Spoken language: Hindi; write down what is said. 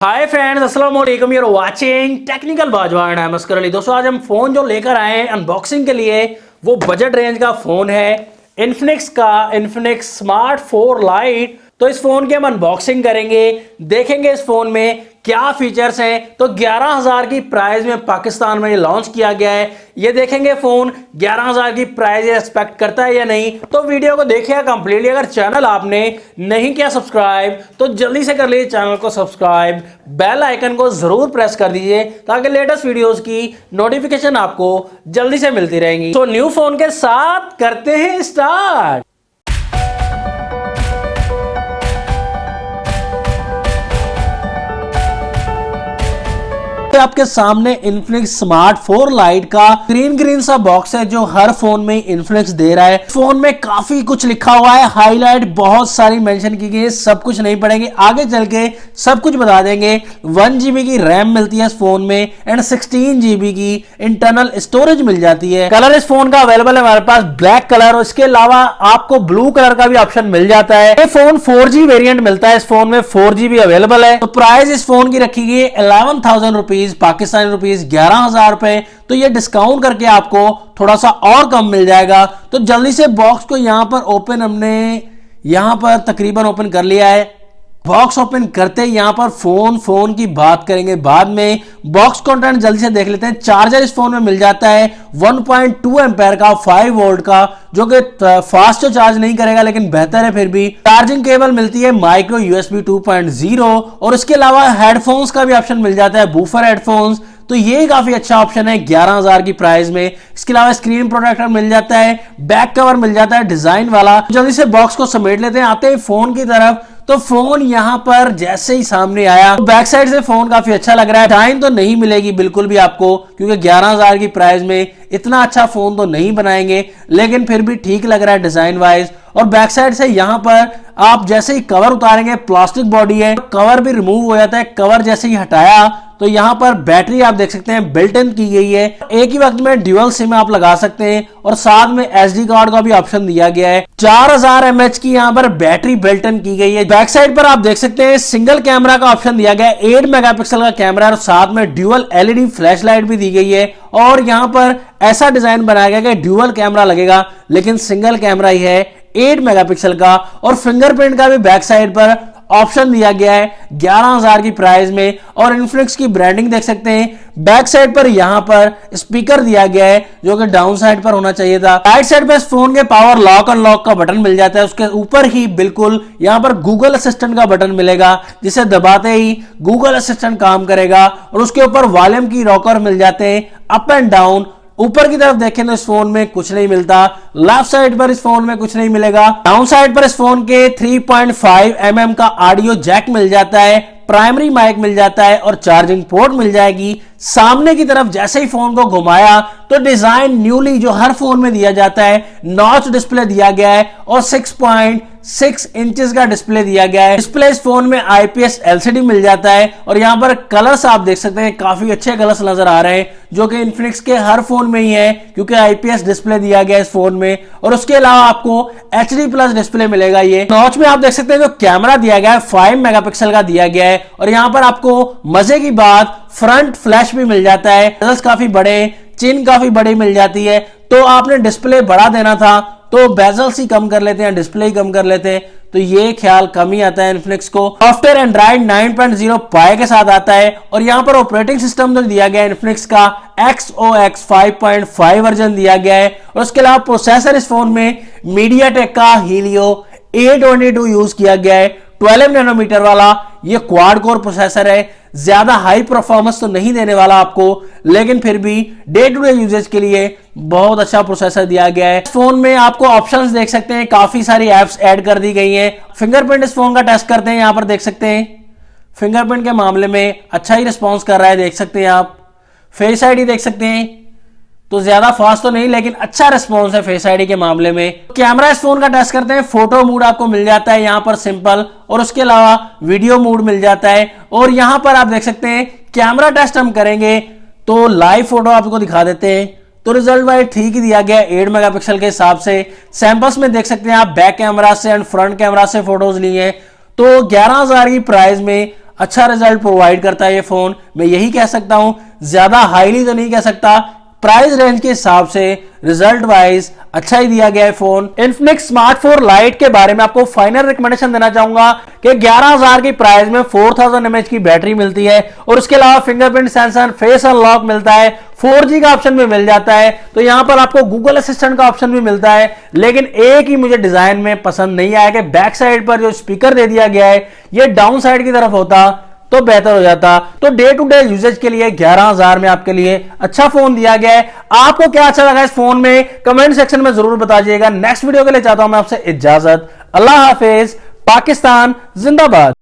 हाय फ्रेंड्स, अस्सलाम वालेकुम। यूर वाचिंग टेक्निकल बाजवान। I am Askar Ali. दोस्तों, आज हम फ़ोन जो लेकर आए हैं अनबॉक्सिंग के लिए वो बजट रेंज का फ़ोन है इन्फिनिक्स का इन्फिनिक्स स्मार्ट 4 लाइट। तो इस फ़ोन की हम अनबॉक्सिंग करेंगे, देखेंगे इस फ़ोन में क्या फीचर्स हैं। तो 11,000 की प्राइस में पाकिस्तान में ये लॉन्च किया गया है। ये देखेंगे फ़ोन 11,000 की प्राइस एक्सपेक्ट करता है या नहीं। तो वीडियो को देखिए कंप्लीटली। अगर चैनल आपने नहीं किया सब्सक्राइब तो जल्दी से कर लीजिए चैनल को सब्सक्राइब, बेल आइकन को जरूर प्रेस कर दीजिए ताकि लेटेस्ट वीडियोस की नोटिफिकेशन आपको जल्दी से मिलती रहेंगी। तो न्यू फोन के साथ करते हैं स्टार्ट। आपके सामने इन्फिनिक्स स्मार्ट 4 लाइट का ग्रीन सा बॉक्स है जो हर फोन में इन्फिनिक्स दे रहा है। फोन में काफी कुछ लिखा हुआ है, हाईलाइट बहुत सारी मेंशन की गई है, सब कुछ नहीं पढ़ेंगे, आगे चल के सब कुछ बता देंगे। 1 GB की रैम मिलती है इस फोन में एंड 16 GB की इंटरनल स्टोरेज मिल जाती है। कलर इस फोन का अवेलेबल है हमारे पास ब्लैक कलर, और इसके अलावा आपको ब्लू कलर का भी ऑप्शन मिल जाता है। ये फोन 4G वेरिएंट मिलता है, इस फोन में 4G भी अवेलेबल है। तो प्राइस इस फोन की रखी गई 11,000 रुपीज, पाकिस्तानी रुपीज 11,000 रुपए। तो ये डिस्काउंट करके आपको थोड़ा सा और कम मिल जाएगा। तो जल्दी से बॉक्स को यहां पर ओपन, हमने यहां पर तकरीबन ओपन कर लिया है। बॉक्स ओपन करते ही यहां पर फोन की बात करेंगे बाद में। बॉक्स कंटेंट जल्दी से देख लेते हैं। चार्जर इस फोन में मिल जाता है 1.2 एम्पेयर का 5 वोल्ट का, जो कि फास्ट चार्ज नहीं करेगा लेकिन बेहतर है। फिर भी चार्जिंग केबल मिलती है माइक्रो USB 2.0, और इसके अलावा हेडफोन्स का भी ऑप्शन मिल जाता है, बूफर हेडफोन्स। तो ये काफी अच्छा ऑप्शन है 11,000 की प्राइस में। इसके अलावा स्क्रीन प्रोटेक्टर मिल जाता है, बैक कवर मिल जाता है डिजाइन वाला। जल्दी से बॉक्स को समेट लेते हैं। आते हैं फोन की तरफ। तो फोन यहां पर जैसे ही सामने आया तो बैक साइड से फोन काफी अच्छा लग रहा है। टाइम तो नहीं मिलेगी बिल्कुल भी आपको, क्योंकि 11,000 की प्राइस में इतना अच्छा फोन तो नहीं बनाएंगे, लेकिन फिर भी ठीक लग रहा है डिजाइन वाइज। और बैक साइड से यहां पर आप जैसे ही कवर उतारेंगे, प्लास्टिक बॉडी है, कवर भी रिमूव हो जाता है। कवर जैसे ही हटाया तो यहां पर बैटरी आप देख सकते हैं बिल्ट इन की गई है। एक ही वक्त में ड्यूअल सिम आप लगा सकते हैं, और साथ में SD कार्ड का भी ऑप्शन दिया गया है। 4000 mAh की यहां पर बैटरी बिल्ट इन की गई है। बैक साइड पर आप देख सकते हैं सिंगल कैमरा का ऑप्शन दिया गया है, 8 मेगापिक्सल का कैमरा, और साथ में ड्यूअल LED फ्लैश लाइट भी दी गई है। और यहां पर ऐसा डिजाइन बनाया गया कि ड्यूअल कैमरा लगेगा लेकिन सिंगल कैमरा ही है 8 मेगापिक्सल का। और फिंगरप्रिंट का भी बैक साइड पर ऑप्शन दिया गया है 11,000 की प्राइस में। और इन्फिनिक्स की ब्रांडिंग देख सकते हैं। बैक साइड पर यहां पर स्पीकर दिया गया है जो कि डाउन साइड पर होना चाहिए था। राइट साइड पर इस फोन के पावर लॉक अनलॉक का बटन मिल जाता है। उसके ऊपर ही बिल्कुल यहां पर गूगल असिस्टेंट का बटन मिलेगा, जिसे दबाते ही गूगल असिस्टेंट काम करेगा। और उसके ऊपर वॉल्यूम की रॉकर मिल जाते हैं अप एंड डाउन। ऊपर की तरफ देखें तो इस फोन में कुछ नहीं मिलता। लेफ्ट साइड पर इस फोन में कुछ नहीं मिलेगा। डाउन साइड पर इस फोन के 3.5 mm का ऑडियो जैक मिल जाता है, प्राइमरी माइक मिल जाता है, और चार्जिंग पोर्ट मिल जाएगी। सामने की तरफ जैसे ही फोन को घुमाया तो डिजाइन न्यूली जो हर फोन में दिया जाता है, नॉच डिस्प्ले दिया गया है, और 6.6 इंचेस का डिस्प्ले दिया गया है। डिस्प्ले इस फोन में IPS LCD मिल जाता है। और यहां पर कलर्स आप देख सकते हैं, काफी अच्छे कलर्स नजर आ रहे हैं, जो कि इन्फिनिक्स के हर फोन में ही है, क्योंकि IPS डिस्प्ले दिया गया है इस फोन में। और उसके अलावा आपको HD+ डिस्प्ले मिलेगा। ये नॉच में आप देख सकते हैं जो कैमरा दिया गया है 5 मेगापिक्सल का दिया गया है। और यहां पर आपको मजे की बात फ्रंट फ्लैश भी मिल जाता है। बेजल्स काफी बड़े, चिन काफी बड़ी मिल जाती है। तो आपने डिस्प्ले बढ़ा देना था तो बेजल्स ही कम कर लेते हैं, डिस्प्ले ही कम कर लेते हैं। तो ये ख्याल कम ही आता है इन्फिनिक्स को। सॉफ्टवेयर एंड्रॉइड 9.0 पाई के साथ आता है। और यहां पर ऑपरेटिंग सिस्टम जो दिया गया है इन्फिनिक्स का XOX 5.5 वर्जन दिया गया है। और उसके अलावा प्रोसेसर इस फोन में MediaTek का Helio A22 यूज किया गया है, 12 नैनोमीटर वाला। ये क्वाड कोर प्रोसेसर है, ज्यादा हाई परफॉर्मेंस तो नहीं देने वाला आपको, लेकिन फिर भी डे टू डे यूजेज के लिए बहुत अच्छा प्रोसेसर दिया गया है। इस फोन में आपको ऑप्शंस देख सकते हैं, काफी सारी एप्स ऐड कर दी गई हैं। फिंगरप्रिंट इस फोन का टेस्ट करते हैं। यहां पर देख सकते हैं फिंगरप्रिंट के मामले में अच्छा ही रिस्पॉन्स कर रहा है, देख सकते हैं आप। फेस आईडी देख सकते हैं, तो ज्यादा फास्ट तो नहीं लेकिन अच्छा रिस्पॉन्स है फेस आईडी के मामले में। कैमरा इस फोन का टेस्ट करते हैं। फोटो मोड आपको मिल जाता है यहां पर सिंपल, और उसके अलावा वीडियो मोड मिल जाता है। और यहां पर आप देख सकते हैं कैमरा टेस्ट हम करेंगे तो लाइव फोटो आपको दिखा देते हैं। तो रिजल्ट वाइज ठीक ही दिया गया 8 मेगापिक्सल के हिसाब से। सैंपल्स में देख सकते हैं आप बैक कैमरा से एंड फ्रंट कैमरा से फोटोज लिए हैं। तो 11,000 की प्राइस में अच्छा रिजल्ट प्रोवाइड करता है ये फोन, मैं यही कह सकता हूं। ज्यादा हाईली तो नहीं कह सकता, प्राइस रेंज के हिसाब से रिजल्ट वाइज अच्छा ही दिया गया है फोन। इन्फिनिक्स स्मार्ट 4 लाइट के बारे में आपको फाइनल रिकमेंडेशन देना चाहूंगा कि 11,000 की प्राइस में 4000 mAh की बैटरी मिलती है और उसके अलावा फिंगरप्रिंट सेंसर, फेस अनलॉक मिलता है, 4G का ऑप्शन भी मिल जाता है। तो यहां पर आपको गूगल असिस्टेंट का ऑप्शन भी मिलता है। लेकिन एक ही मुझे डिजाइन में पसंद नहीं आया कि बैक साइड पर जो स्पीकर दे दिया गया है ये डाउन साइड की तरफ होता तो बेहतर हो जाता। तो डे टू डे यूजेज के लिए 11,000 में आपके लिए अच्छा फोन दिया गया है। आपको क्या अच्छा लगा इस फोन में कमेंट सेक्शन में जरूर बताइएगा। नेक्स्ट वीडियो के लिए चाहता हूं मैं आपसे इजाजत। अल्लाह हाफिज। पाकिस्तान जिंदाबाद।